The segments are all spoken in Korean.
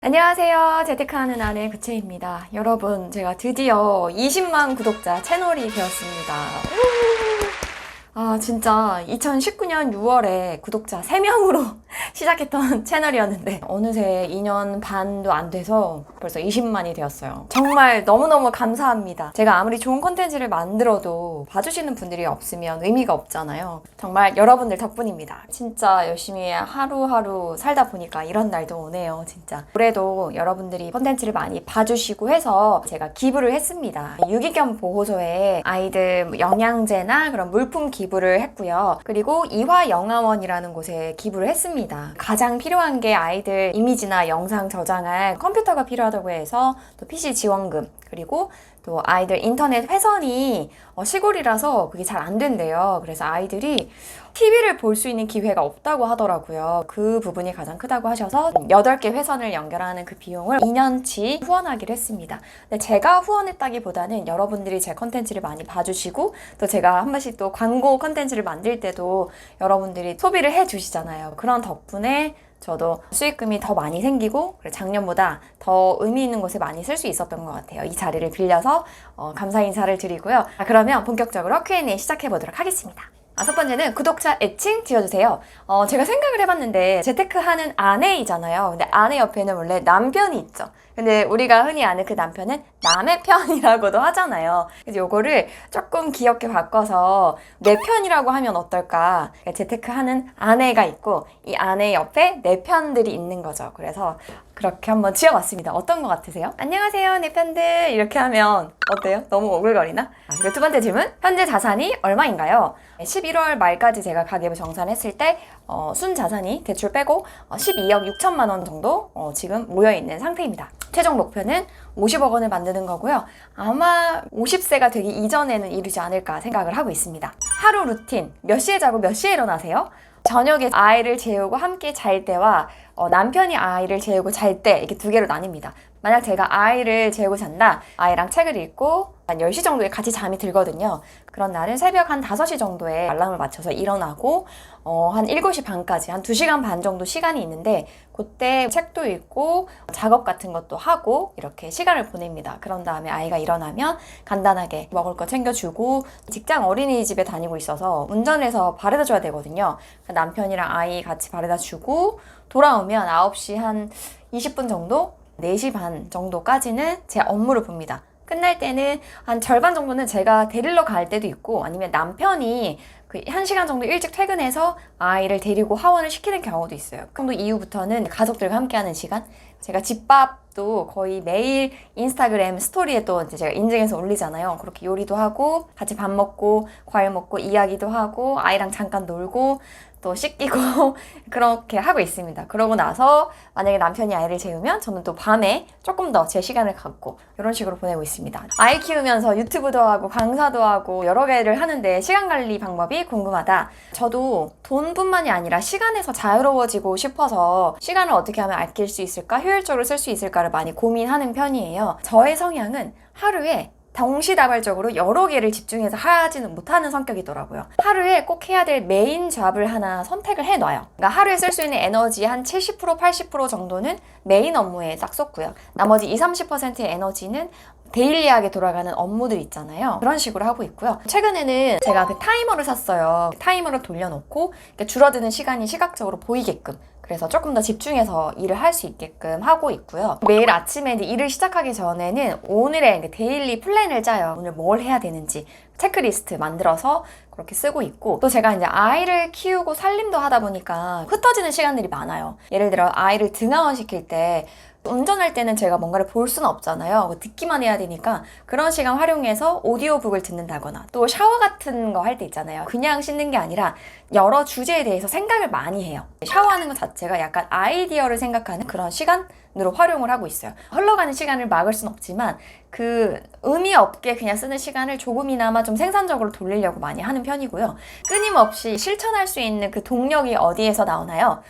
안녕하세요. 재테크하는 아내 구채입니다. 여러분, 제가 드디어 20만 구독자 채널이 되었습니다. 진짜 2019년 6월에 구독자 3명으로 시작했던 채널이었는데 어느새 2년 반도 안 돼서 벌써 20만이 되었어요. 정말 너무너무 감사합니다. 제가 아무리 좋은 콘텐츠를 만들어도 봐주시는 분들이 없으면 의미가 없잖아요. 정말 여러분들 덕분입니다. 진짜 열심히 하루하루 살다 보니까 이런 날도 오네요, 진짜. 올해도 여러분들이 콘텐츠를 많이 봐주시고 해서 제가 기부를 했습니다. 유기견 보호소에 아이들 영양제나 그런 물품 기부를 했고요. 그리고 이화영화원이라는 곳에 기부를 했습니다. 가장 필요한 게 아이들 이미지나 영상 저장할 컴퓨터가 필요하다고 해서 또 PC 지원금, 그리고 또 아이들 인터넷 회선이 시골이라서 그게 잘 안 된대요. 그래서 아이들이 TV를 볼 수 있는 기회가 없다고 하더라고요. 그 부분이 가장 크다고 하셔서 8개 회선을 연결하는 그 비용을 2년치 후원하기로 했습니다. 근데 제가 후원했다기보다는 여러분들이 제 컨텐츠를 많이 봐주시고 또 제가 한 번씩 또 광고 컨텐츠를 만들 때도 여러분들이 소비를 해주시잖아요. 그런 덕분에 저도 수익금이 더 많이 생기고 작년보다 더 의미 있는 곳에 많이 쓸 수 있었던 것 같아요. 이 자리를 빌려서 감사 인사를 드리고요. 그러면 본격적으로 Q&A 시작해 보도록 하겠습니다. 첫 번째는 구독자 애칭 지어주세요. 제가 생각을 해봤는데 재테크하는 아내이잖아요. 근데 아내 옆에는 원래 남편이 있죠. 근데 우리가 흔히 아는 그 남편은 남의 편이라고도 하잖아요. 그래서 요거를 조금 귀엽게 바꿔서 내 편이라고 하면 어떨까? 재테크하는 아내가 있고 이 아내 옆에 내 편들이 있는 거죠. 그래서 그렇게 한번 지어봤습니다. 어떤 것 같으세요? 안녕하세요, 내 편들. 이렇게 하면 어때요? 너무 오글거리나? 그리고 두 번째 질문. 현재 자산이 얼마인가요? 11월 말까지 제가 가계부 정산했을 때 순 자산이 대출 빼고 12억 6천만 원 정도 지금 모여있는 상태입니다. 최종 목표는 50억 원을 만드는 거고요. 아마 50세가 되기 이전에는 이루지 않을까 생각을 하고 있습니다. 하루 루틴. 몇 시에 자고 몇 시에 일어나세요? 저녁에 아이를 재우고 함께 잘 때와 남편이 아이를 재우고 잘 때 이렇게 두 개로 나뉩니다. 만약 제가 아이를 재우고 잔다, 아이랑 책을 읽고 한 10시 정도에 같이 잠이 들거든요. 그런 날은 새벽 한 5시 정도에 알람을 맞춰서 일어나고 한 7시 반까지 한 2시간 반 정도 시간이 있는데 그때 책도 읽고 작업 같은 것도 하고 이렇게 시간을 보냅니다. 그런 다음에 아이가 일어나면 간단하게 먹을 거 챙겨주고 직장 어린이집에 다니고 있어서 운전해서 바래다 줘야 되거든요. 남편이랑 아이 같이 바래다 주고 돌아오면 9시 한 20분 정도? 4시 반 정도까지는 제 업무를 봅니다. 끝날 때는 한 절반 정도는 제가 데리러 갈 때도 있고 아니면 남편이 그 1시간 정도 일찍 퇴근해서 아이를 데리고 하원을 시키는 경우도 있어요. 그 정도 이후부터는 가족들과 함께하는 시간. 제가 집밥도 거의 매일 인스타그램 스토리에 또 이제 제가 인증해서 올리잖아요. 그렇게 요리도 하고 같이 밥 먹고 과일 먹고 이야기도 하고 아이랑 잠깐 놀고 또 씻기고 그렇게 하고 있습니다. 그러고 나서 만약에 남편이 아이를 재우면 저는 또 밤에 조금 더 제 시간을 갖고 이런 식으로 보내고 있습니다. 아이 키우면서 유튜브도 하고 강사도 하고 여러 개를 하는데 시간 관리 방법이 궁금하다. 저도 돈뿐만이 아니라 시간에서 자유로워지고 싶어서 시간을 어떻게 하면 아낄 수 있을까? 효율적으로 쓸 수 있을까를 많이 고민하는 편이에요. 저의 성향은 하루에 동시다발적으로 여러 개를 집중해서 하지는 못하는 성격이더라고요. 하루에 꼭 해야 될 메인 잡을 하나 선택을 해놔요. 그러니까 하루에 쓸 수 있는 에너지 한 70%, 80% 정도는 메인 업무에 딱 쏟고요. 나머지 20, 30%의 에너지는 데일리하게 돌아가는 업무들 있잖아요. 그런 식으로 하고 있고요. 최근에는 제가 그 타이머를 샀어요. 타이머를 돌려놓고 줄어드는 시간이 시각적으로 보이게끔, 그래서 조금 더 집중해서 일을 할 수 있게끔 하고 있고요. 매일 아침에 일을 시작하기 전에는 오늘의 데일리 플랜을 짜요. 오늘 뭘 해야 되는지 체크리스트 만들어서 그렇게 쓰고 있고, 또 제가 이제 아이를 키우고 살림도 하다 보니까 흩어지는 시간들이 많아요. 예를 들어 아이를 등하원 시킬 때 운전할 때는 제가 뭔가를 볼 수는 없잖아요. 듣기만 해야 되니까 그런 시간 활용해서 오디오북을 듣는다거나 또 샤워 같은 거 할 때 있잖아요. 그냥 씻는 게 아니라 여러 주제에 대해서 생각을 많이 해요. 샤워하는 것 자체가 약간 아이디어를 생각하는 그런 시간으로 활용을 하고 있어요. 흘러가는 시간을 막을 순 없지만 그 의미 없게 그냥 쓰는 시간을 조금이나마 좀 생산적으로 돌리려고 많이 하는 편이고요. 끊임없이 실천할 수 있는 그 동력이 어디에서 나오나요?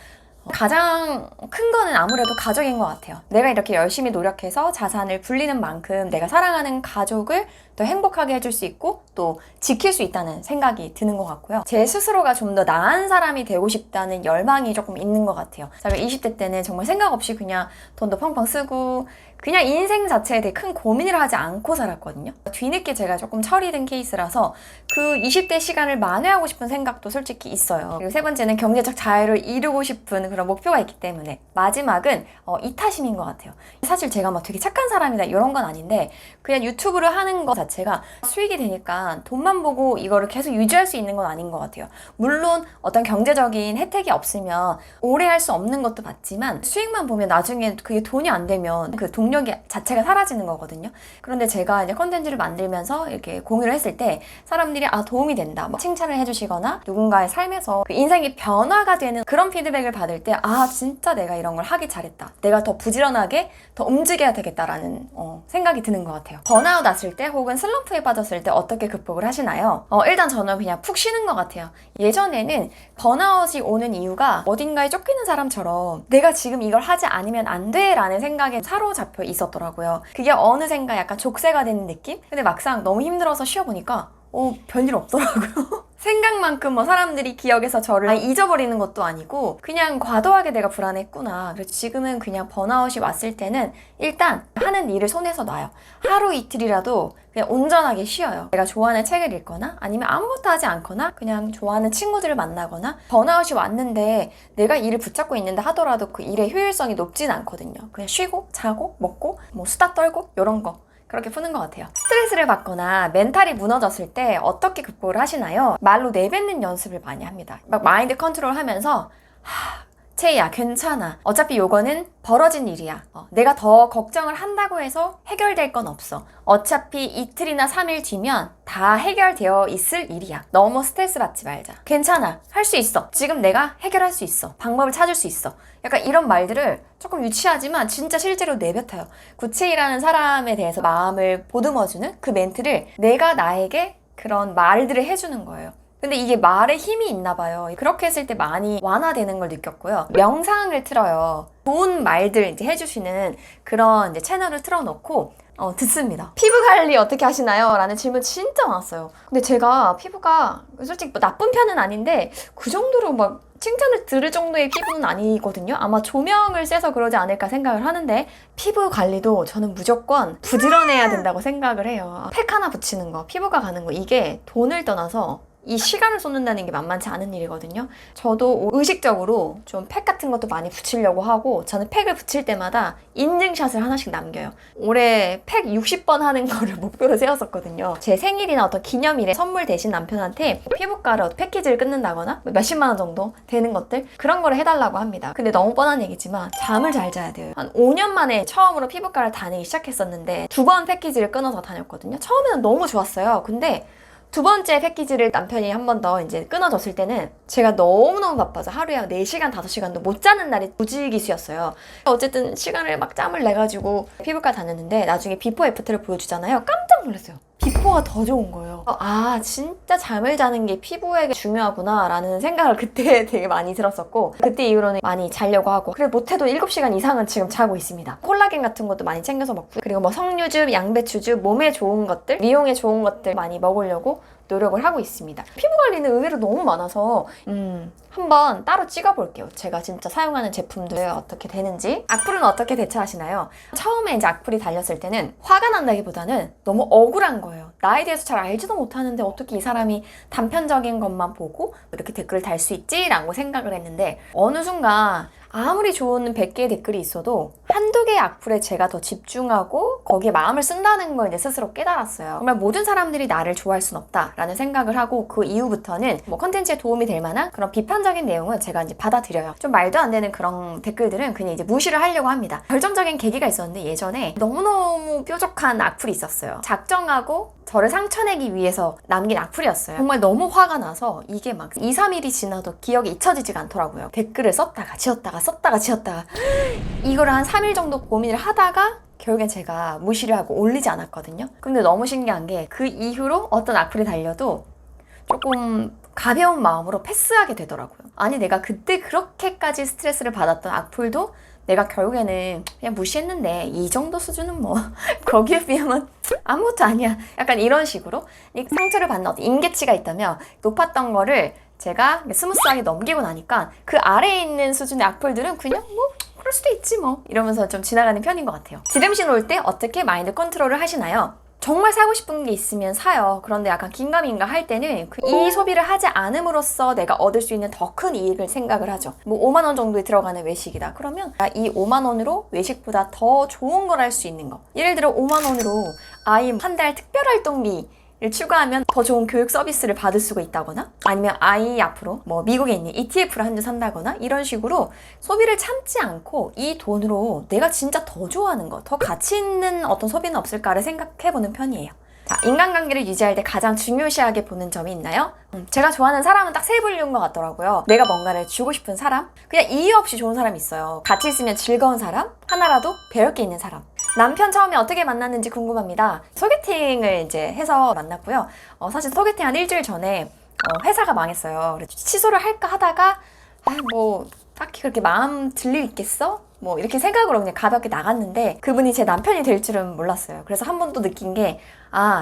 가장 큰 거는 아무래도 가족인 것 같아요. 내가 이렇게 열심히 노력해서 자산을 불리는 만큼 내가 사랑하는 가족을 더 행복하게 해줄 수 있고 또 지킬 수 있다는 생각이 드는 것 같고요. 제 스스로가 좀 더 나은 사람이 되고 싶다는 열망이 조금 있는 것 같아요. 제가 20대 때는 정말 생각 없이 그냥 돈도 펑펑 쓰고 그냥 인생 자체에 대해 큰 고민을 하지 않고 살았거든요. 뒤늦게 제가 조금 철이 든 케이스라서 그 20대 시간을 만회하고 싶은 생각도 솔직히 있어요. 그리고 세 번째는 경제적 자유를 이루고 싶은 그런 목표가 있기 때문에 마지막은 이타심인 것 같아요. 사실 제가 막 되게 착한 사람이다 이런 건 아닌데 그냥 유튜브를 하는 것 자체가 수익이 되니까 돈만 보고 이거를 계속 유지할 수 있는 건 아닌 것 같아요. 물론 어떤 경제적인 혜택이 없으면 오래 할 수 없는 것도 맞지만 수익만 보면 나중에 그게 돈이 안 되면 그 동력이 자체가 사라지는 거거든요. 그런데 제가 이제 컨텐츠를 만들면서 이렇게 공유를 했을 때 사람들이 도움이 된다 뭐 칭찬을 해주시거나 누군가의 삶에서 그 인생이 변화가 되는 그런 피드백을 받을 때 진짜 내가 이런 걸 하기 잘했다, 내가 더 부지런하게 더 움직여야 되겠다라는 생각이 드는 것 같아요. 번아웃 왔을 때 혹은 슬럼프에 빠졌을 때 어떻게 극복을 하시나요? 일단 저는 그냥 푹 쉬는 것 같아요. 예전에는 번아웃이 오는 이유가 어딘가에 쫓기는 사람처럼 내가 지금 이걸 하지 않으면 안 돼 라는 생각에 사로잡혀 있었더라고요. 그게 어느샌가 약간 족쇄가 되는 느낌? 근데 막상 너무 힘들어서 쉬어보니까 별일 없더라고요. 생각만큼 사람들이 기억에서 저를 잊어버리는 것도 아니고 그냥 과도하게 내가 불안했구나. 그래서 지금은 그냥 번아웃이 왔을 때는 일단 하는 일을 손에서 놔요. 하루 이틀이라도 그냥 온전하게 쉬어요. 내가 좋아하는 책을 읽거나 아니면 아무것도 하지 않거나 그냥 좋아하는 친구들을 만나거나. 번아웃이 왔는데 내가 일을 붙잡고 있는다 하더라도 그 일의 효율성이 높진 않거든요. 그냥 쉬고 자고 먹고 수다 떨고 이런 거. 그렇게 푸는 것 같아요. 스트레스를 받거나 멘탈이 무너졌을 때 어떻게 극복을 하시나요? 말로 내뱉는 연습을 많이 합니다. 막 마인드 컨트롤 하면서 채희야 괜찮아, 어차피 요거는 벌어진 일이야, 내가 더 걱정을 한다고 해서 해결될 건 없어, 어차피 이틀이나 3일 뒤면 다 해결되어 있을 일이야, 너무 스트레스 받지 말자, 괜찮아, 할 수 있어, 지금 내가 해결할 수 있어, 방법을 찾을 수 있어. 약간 이런 말들을 조금 유치하지만 진짜 실제로 내뱉어요. 구체이라는 사람에 대해서 마음을 보듬어주는 그 멘트를 내가 나에게 그런 말들을 해주는 거예요. 근데 이게 말에 힘이 있나 봐요. 그렇게 했을 때 많이 완화되는 걸 느꼈고요. 명상을 틀어요. 좋은 말들 이제 해주시는 그런 이제 채널을 틀어놓고 듣습니다. 피부 관리 어떻게 하시나요? 라는 질문 진짜 많았어요. 근데 제가 피부가 솔직히 나쁜 편은 아닌데 그 정도로 막 칭찬을 들을 정도의 피부는 아니거든요. 아마 조명을 쐬서 그러지 않을까 생각을 하는데 피부 관리도 저는 무조건 부지런해야 된다고 생각을 해요. 팩 하나 붙이는 거, 피부과 가는 거, 이게 돈을 떠나서 이 시간을 쏟는다는 게 만만치 않은 일이거든요. 저도 의식적으로 좀 팩 같은 것도 많이 붙이려고 하고 저는 팩을 붙일 때마다 인증샷을 하나씩 남겨요. 올해 팩 60번 하는 거를 목표로 세웠었거든요. 제 생일이나 어떤 기념일에 선물 대신 남편한테 피부과로 패키지를 끊는다거나 몇십만 원 정도 되는 것들, 그런 거를 해달라고 합니다. 근데 너무 뻔한 얘기지만 잠을 잘 자야 돼요. 한 5년 만에 처음으로 피부과를 다니기 시작했었는데 2번 패키지를 끊어서 다녔거든요. 처음에는 너무 좋았어요. 근데 두 번째 패키지를 남편이 한 번 더 이제 끊어줬을 때는 제가 너무너무 바빠서 하루에 4시간, 5시간도 못 자는 날이 무지기수였어요. 어쨌든 시간을 막 짬을 내가지고 피부과 다녔는데 나중에 비포 애프터를 보여주잖아요. 깜짝 놀랐어요. 비포가 더 좋은 거예요. 진짜 잠을 자는 게 피부에게 중요하구나 라는 생각을 그때 되게 많이 들었었고, 그때 이후로는 많이 자려고 하고, 그래 못해도 7시간 이상은 지금 자고 있습니다. 콜라겐 같은 것도 많이 챙겨서 먹고, 그리고 석류즙, 양배추즙, 몸에 좋은 것들, 미용에 좋은 것들 많이 먹으려고 노력을 하고 있습니다. 피부 관리는 의외로 너무 많아서 한번 따로 찍어볼게요. 제가 진짜 사용하는 제품들 어떻게 되는지. 악플은 어떻게 대처하시나요? 처음에 이제 악플이 달렸을 때는 화가 난다기보다는 너무 억울한 거예요. 나에 대해서 잘 알지도 못하는데 어떻게 이 사람이 단편적인 것만 보고 이렇게 댓글을 달 수 있지? 라고 생각을 했는데 어느 순간 아무리 좋은 100개의 댓글이 있어도 한두 개의 악플에 제가 더 집중하고 거기에 마음을 쓴다는 걸 이제 스스로 깨달았어요. 정말 모든 사람들이 나를 좋아할 순 없다라는 생각을 하고 그 이후부터는 컨텐츠에 도움이 될 만한 그런 비판적인 내용은 제가 이제 받아들여요. 좀 말도 안 되는 그런 댓글들은 그냥 이제 무시를 하려고 합니다. 결정적인 계기가 있었는데 예전에 너무너무 뾰족한 악플이 있었어요. 작정하고 저를 상처내기 위해서 남긴 악플이었어요. 정말 너무 화가 나서 이게 막 2, 3일이 지나도 기억이 잊혀지지가 않더라고요. 댓글을 썼다가 지웠다가 썼다가 지웠다가 이거를 한 3일 정도 고민을 하다가 결국엔 제가 무시를 하고 올리지 않았거든요. 근데 너무 신기한 게 그 이후로 어떤 악플이 달려도 조금 가벼운 마음으로 패스하게 되더라고요. 아니 내가 그때 그렇게까지 스트레스를 받았던 악플도 내가 결국에는 그냥 무시했는데 이 정도 수준은 뭐 거기에 비하면 아무것도 아니야. 약간 이런 식으로 이 상처를 받는 어떤 임계치가 있다면 높았던 거를 제가 스무스하게 넘기고 나니까 그 아래에 있는 수준의 악플들은 그냥 뭐 그럴 수도 있지 뭐 이러면서 좀 지나가는 편인 것 같아요. 지름신 올 때 어떻게 마인드 컨트롤을 하시나요? 정말 사고 싶은 게 있으면 사요. 그런데 약간 긴가민가 할 때는 이 소비를 하지 않음으로써 내가 얻을 수 있는 더 큰 이익을 생각을 하죠. 뭐 5만 원 정도에 들어가는 외식이다. 그러면 이 5만 원으로 외식보다 더 좋은 걸 할 수 있는 거. 예를 들어 5만 원으로 아이 한 달 특별활동비 를 추가하면 더 좋은 교육 서비스를 받을 수가 있다거나 아니면 아이 앞으로 뭐 미국에 있는 ETF를 한 주 산다거나 이런 식으로 소비를 참지 않고 이 돈으로 내가 진짜 더 좋아하는 거, 더 가치 있는 어떤 소비는 없을까를 생각해보는 편이에요. 자, 인간관계를 유지할 때 가장 중요시하게 보는 점이 있나요? 제가 좋아하는 사람은 딱 세 분류인 것 같더라고요. 내가 뭔가를 주고 싶은 사람, 그냥 이유 없이 좋은 사람이 있어요. 같이 있으면 즐거운 사람, 하나라도 배울 게 있는 사람. 남편 처음에 어떻게 만났는지 궁금합니다. 소개팅을 이제 해서 만났고요. 사실 소개팅 한 일주일 전에 회사가 망했어요. 그래서 취소를 할까 하다가 뭐 딱히 그렇게 마음 들 일 있겠어? 뭐 이렇게 생각으로 그냥 가볍게 나갔는데 그분이 제 남편이 될 줄은 몰랐어요. 그래서 한 번 또 느낀 게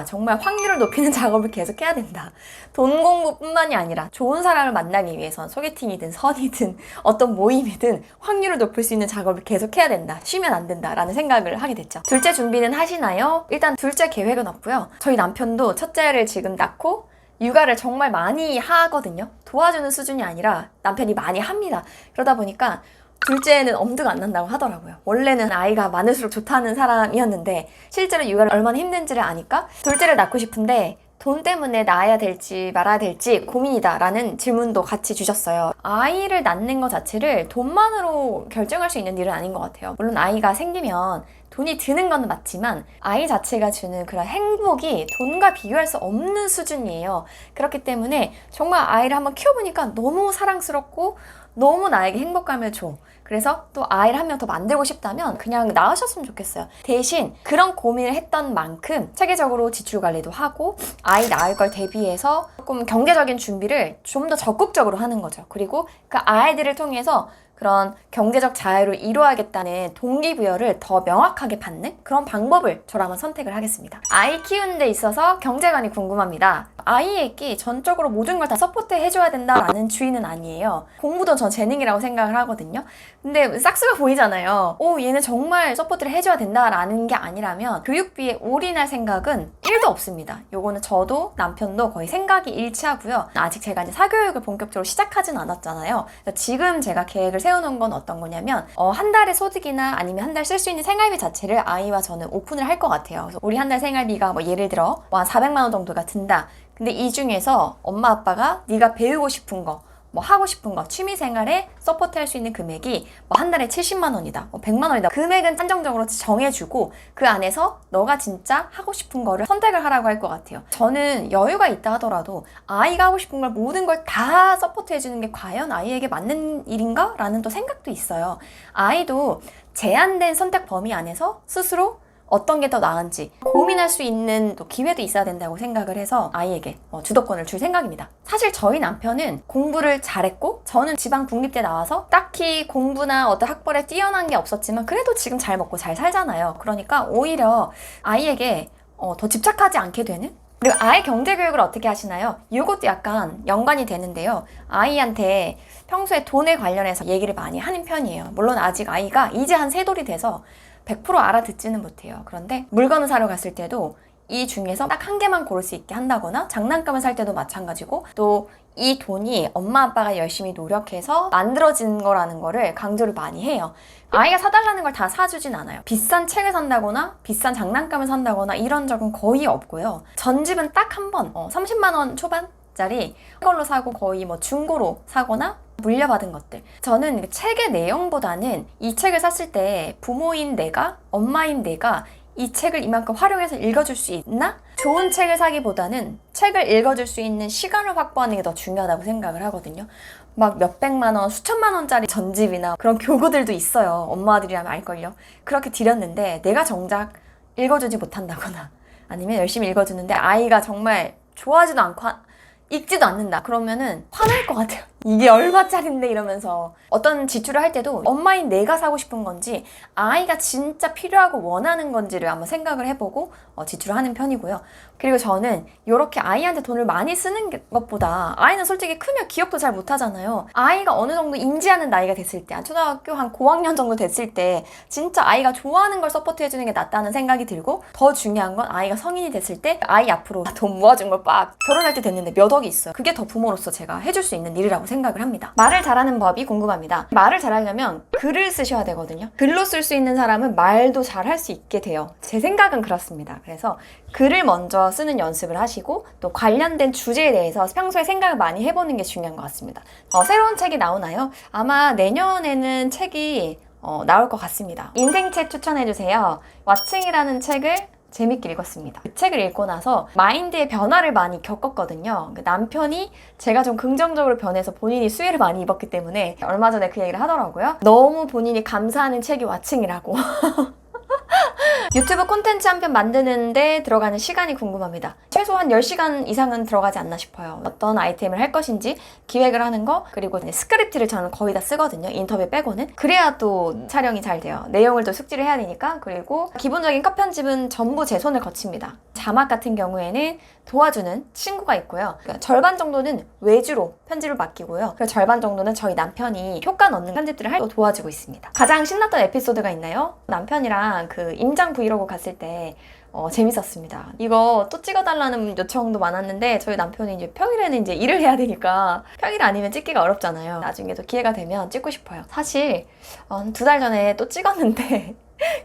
정말 확률을 높이는 작업을 계속 해야 된다. 돈 공부뿐만이 아니라 좋은 사람을 만나기 위해선 소개팅이든 선이든 어떤 모임이든 확률을 높일 수 있는 작업을 계속 해야 된다. 쉬면 안 된다라는 생각을 하게 됐죠. 둘째 준비는 하시나요? 일단 둘째 계획은 없고요. 저희 남편도 첫째를 지금 낳고 육아를 정말 많이 하거든요. 도와주는 수준이 아니라 남편이 많이 합니다. 그러다 보니까 둘째는 엄두가 안 난다고 하더라고요. 원래는 아이가 많을수록 좋다는 사람이었는데 실제로 육아를 얼마나 힘든지를 아니까 둘째를 낳고 싶은데 돈 때문에 낳아야 될지 말아야 될지 고민이다 라는 질문도 같이 주셨어요. 아이를 낳는 것 자체를 돈만으로 결정할 수 있는 일은 아닌 것 같아요. 물론 아이가 생기면 돈이 드는 건 맞지만 아이 자체가 주는 그런 행복이 돈과 비교할 수 없는 수준이에요. 그렇기 때문에 정말 아이를 한번 키워보니까 너무 사랑스럽고 너무 나에게 행복감을 줘. 그래서 또 아이를 한 명 더 만들고 싶다면 그냥 낳으셨으면 좋겠어요. 대신 그런 고민을 했던 만큼 체계적으로 지출 관리도 하고 아이 낳을 걸 대비해서 조금 경제적인 준비를 좀 더 적극적으로 하는 거죠. 그리고 그 아이들을 통해서 그런 경제적 자유를 이루어야겠다는 동기부여를 더 명확하게 받는 그런 방법을 저라면 선택을 하겠습니다. 아이 키우는 데 있어서 경제관이 궁금합니다. 아이에게 전적으로 모든 걸 다 서포트 해줘야 된다라는 주의는 아니에요. 공부도 전 재능이라고 생각을 하거든요. 근데 싹수가 보이잖아요. 얘는 정말 서포트를 해줘야 된다라는 게 아니라면 교육비에 올인할 생각은 1도 없습니다. 요거는 저도 남편도 거의 생각이 일치하고요. 아직 제가 이제 사교육을 본격적으로 시작하진 않았잖아요. 지금 제가 계획을 세워놓은 건 어떤 거냐면 한 달의 소득이나 아니면 한 달 쓸 수 있는 생활비 자체를 아이와 저는 오픈을 할 것 같아요. 그래서 우리 한 달 생활비가 뭐 예를 들어 한 400만 원 정도가 든다. 근데 이 중에서 엄마 아빠가 네가 배우고 싶은 거, 뭐 하고 싶은 거, 취미 생활에 서포트할 수 있는 금액이 뭐 한 달에 70만 원이다, 뭐 100만 원이다. 금액은 한정적으로 정해주고 그 안에서 너가 진짜 하고 싶은 거를 선택을 하라고 할 것 같아요. 저는 여유가 있다 하더라도 아이가 하고 싶은 걸 모든 걸 다 서포트해주는 게 과연 아이에게 맞는 일인가? 라는 또 생각도 있어요. 아이도 제한된 선택 범위 안에서 스스로 어떤 게 더 나은지 고민할 수 있는 또 기회도 있어야 된다고 생각을 해서 아이에게 주도권을 줄 생각입니다. 사실 저희 남편은 공부를 잘했고 저는 지방 국립대 나와서 딱히 공부나 어떤 학벌에 뛰어난 게 없었지만 그래도 지금 잘 먹고 잘 살잖아요. 그러니까 오히려 아이에게 더 집착하지 않게 되는? 그리고 아이 경제교육을 어떻게 하시나요? 이것도 약간 연관이 되는데요. 아이한테 평소에 돈에 관련해서 얘기를 많이 하는 편이에요. 물론 아직 아이가 이제 한 3돌이 돼서 100% 알아듣지는 못해요. 그런데 물건을 사러 갔을 때도 이 중에서 딱 한 개만 고를 수 있게 한다거나 장난감을 살 때도 마찬가지고 또 이 돈이 엄마 아빠가 열심히 노력해서 만들어진 거라는 거를 강조를 많이 해요. 아이가 사달라는 걸 다 사주진 않아요. 비싼 책을 산다거나 비싼 장난감을 산다거나 이런 적은 거의 없고요. 전집은 딱 한 번 30만 원 초반짜리 이걸로 사고 거의 뭐 중고로 사거나 물려받은 것들. 저는 책의 내용보다는 이 책을 샀을 때 부모인 내가, 엄마인 내가 이 책을 이만큼 활용해서 읽어줄 수 있나? 좋은 책을 사기보다는 책을 읽어줄 수 있는 시간을 확보하는 게 더 중요하다고 생각을 하거든요. 막 몇백만 원, 수천만 원짜리 전집이나 그런 교구들도 있어요. 엄마들이라면 알걸요. 그렇게 드렸는데 내가 정작 읽어주지 못한다거나 아니면 열심히 읽어주는데 아이가 정말 좋아하지도 않고 읽지도 않는다. 그러면은 화날 것 같아요. 이게 얼마짜린데 이러면서. 어떤 지출을 할 때도 엄마인 내가 사고 싶은 건지 아이가 진짜 필요하고 원하는 건지를 한번 생각을 해보고 지출을 하는 편이고요. 그리고 저는 이렇게 아이한테 돈을 많이 쓰는 것보다, 아이는 솔직히 크면 기억도 잘 못하잖아요. 아이가 어느 정도 인지하는 나이가 됐을 때, 초등학교 한 고학년 정도 됐을 때 진짜 아이가 좋아하는 걸 서포트해주는 게 낫다는 생각이 들고, 더 중요한 건 아이가 성인이 됐을 때 아이 앞으로 돈 모아준 걸 빡 결혼할 때 됐는데 몇 억이 있어요. 그게 더 부모로서 제가 해줄 수 있는 일이라고 생각을 합니다. 말을 잘하는 법이 궁금합니다. 말을 잘하려면 글을 쓰셔야 되거든요. 글로 쓸 수 있는 사람은 말도 잘할 수 있게 돼요. 제 생각은 그렇습니다. 그래서 글을 먼저 쓰는 연습을 하시고, 또 관련된 주제에 대해서 평소에 생각을 많이 해보는 게 중요한 것 같습니다. 새로운 책이 나오나요? 아마 내년에는 책이 나올 것 같습니다. 인생책 추천해주세요. 왓칭이라는 책을 재밌게 읽었습니다. 그 책을 읽고 나서 마인드의 변화를 많이 겪었거든요. 남편이 제가 좀 긍정적으로 변해서 본인이 수혜를 많이 입었기 때문에 얼마 전에 그 얘기를 하더라고요. 너무 본인이 감사하는 책이 왓칭이라고. 유튜브 콘텐츠 한 편 만드는데 들어가는 시간이 궁금합니다. 최소한 10시간 이상은 들어가지 않나 싶어요. 어떤 아이템을 할 것인지 기획을 하는 거, 그리고 스크립트를 저는 거의 다 쓰거든요. 인터뷰 빼고는. 그래야 또 촬영이 잘 돼요. 내용을 또 숙지를 해야 되니까. 그리고 기본적인 컷 편집은 전부 제 손을 거칩니다. 자막 같은 경우에는 도와주는 친구가 있고요. 그러니까 절반 정도는 외주로 편집을 맡기고요. 그리고 절반 정도는 저희 남편이 효과 넣는 편집들을 또 도와주고 있습니다. 가장 신났던 에피소드가 있나요? 남편이랑 그 임장 브이로그 갔을 때 재밌었습니다. 이거 또 찍어달라는 요청도 많았는데 저희 남편이 이제 평일에는 이제 일을 해야 되니까 평일 아니면 찍기가 어렵잖아요. 나중에 또 기회가 되면 찍고 싶어요. 사실 2달 전에 또 찍었는데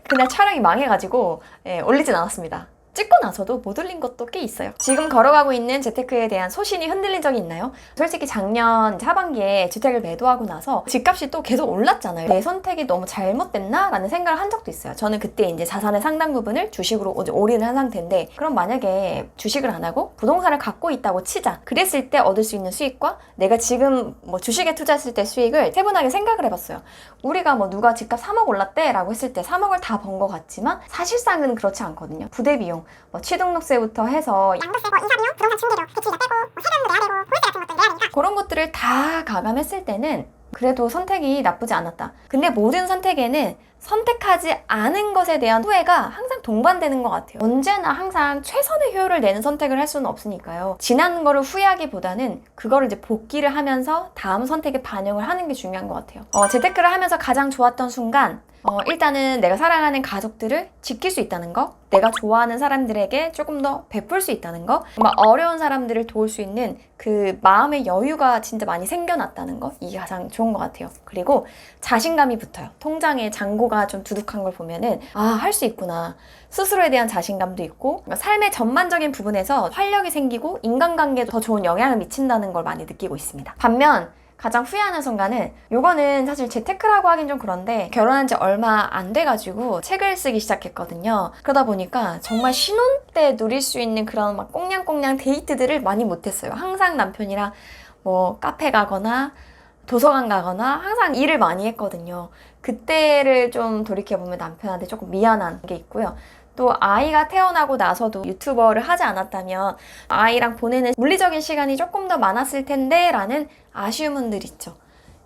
그날 촬영이 망해가지고 올리진 않았습니다. 찍고 나서도 못 올린 것도 꽤 있어요. 지금 걸어가고 있는 재테크에 대한 소신이 흔들린 적이 있나요? 솔직히 작년 하반기에 주택을 매도하고 나서 집값이 또 계속 올랐잖아요. 내 선택이 너무 잘못됐나? 라는 생각을 한 적도 있어요. 저는 그때 이제 자산의 상당 부분을 주식으로 올인을 한 상태인데, 그럼 만약에 주식을 안 하고 부동산을 갖고 있다고 치자. 그랬을 때 얻을 수 있는 수익과 내가 지금 주식에 투자했을 때 수익을 세분하게 생각을 해봤어요. 우리가 누가 집값 3억 올랐대 라고 했을 때 3억을 다 번 것 같지만 사실상은 그렇지 않거든요. 부대비용, 취등록세부터 해서 양도세, 이사비용, 부동산 중개료, 대출이자 빼고 세금도 내야 되고 월세 같은 것도 내야 되니까 그런 것들을 다 가감했을 때는 그래도 선택이 나쁘지 않았다. 근데 모든 선택에는 선택하지 않은 것에 대한 후회가 항상 동반되는 것 같아요. 언제나 항상 최선의 효율을 내는 선택을 할 수는 없으니까요. 지난 거를 후회하기보다는 그거를 이제 복기를 하면서 다음 선택에 반영을 하는 게 중요한 것 같아요. 재테크를 하면서 가장 좋았던 순간, 일단은 내가 사랑하는 가족들을 지킬 수 있다는 거, 내가 좋아하는 사람들에게 조금 더 베풀 수 있다는 거, 정말 어려운 사람들을 도울 수 있는 그 마음의 여유가 진짜 많이 생겨났다는 거, 이게 가장 좋은 것 같아요. 그리고 자신감이 붙어요. 통장에 잔고가 좀 두둑한 걸 보면은 할 수 있구나. 스스로에 대한 자신감도 있고, 삶의 전반적인 부분에서 활력이 생기고 인간관계도 더 좋은 영향을 미친다는 걸 많이 느끼고 있습니다. 반면 가장 후회하는 순간은, 요거는 사실 재테크라고 하긴 좀 그런데 결혼한 지 얼마 안 돼가지고 책을 쓰기 시작했거든요. 그러다 보니까 정말 신혼 때 누릴 수 있는 그런 막 꽁냥꽁냥 데이트들을 많이 못했어요. 항상 남편이랑 카페 가거나 도서관 가거나 항상 일을 많이 했거든요. 그때를 좀 돌이켜보면 남편한테 조금 미안한 게 있고요. 또 아이가 태어나고 나서도 유튜버를 하지 않았다면 아이랑 보내는 물리적인 시간이 조금 더 많았을 텐데 라는 아쉬움은 늘 있죠.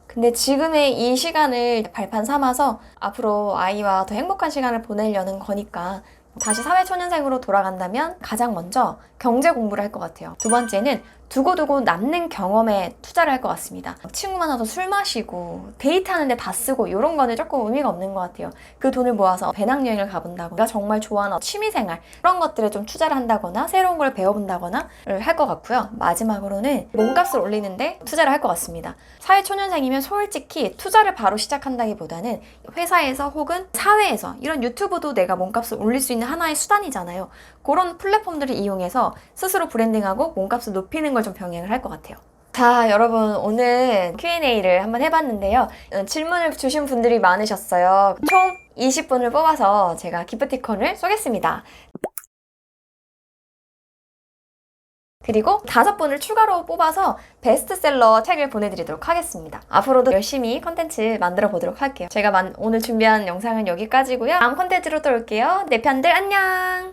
근데 지금의 이 시간을 발판 삼아서 앞으로 아이와 더 행복한 시간을 보내려는 거니까 다시 사회초년생으로 돌아간다면 가장 먼저 경제 공부를 할 것 같아요. 두 번째는 두고두고 남는 경험에 투자를 할 것 같습니다. 친구 만나서 술 마시고 데이트하는데 다 쓰고 이런 거는 조금 의미가 없는 것 같아요. 그 돈을 모아서 배낭여행을 가본다거나 내가 정말 좋아하는 취미생활 그런 것들에 좀 투자를 한다거나 새로운 걸 배워본다거나 할 것 같고요. 마지막으로는 몸값을 올리는데 투자를 할 것 같습니다. 사회초년생이면 솔직히 투자를 바로 시작한다기보다는 회사에서 혹은 사회에서 이런 유튜브도 내가 몸값을 올릴 수 있는 하나의 수단이잖아요. 그런 플랫폼들을 이용해서 스스로 브랜딩하고 몸값을 높이는 걸 좀 병행을 할 것 같아요. 자, 여러분 오늘 Q&A를 한번 해봤는데요. 질문을 주신 분들이 많으셨어요. 총 20분을 뽑아서 제가 기프티콘을 쏘겠습니다. 그리고 5분을 추가로 뽑아서 베스트셀러 책을 보내드리도록 하겠습니다. 앞으로도 열심히 컨텐츠 만들어 보도록 할게요. 제가 오늘 준비한 영상은 여기까지고요. 다음 컨텐츠로 또 올게요. 내 편들 안녕!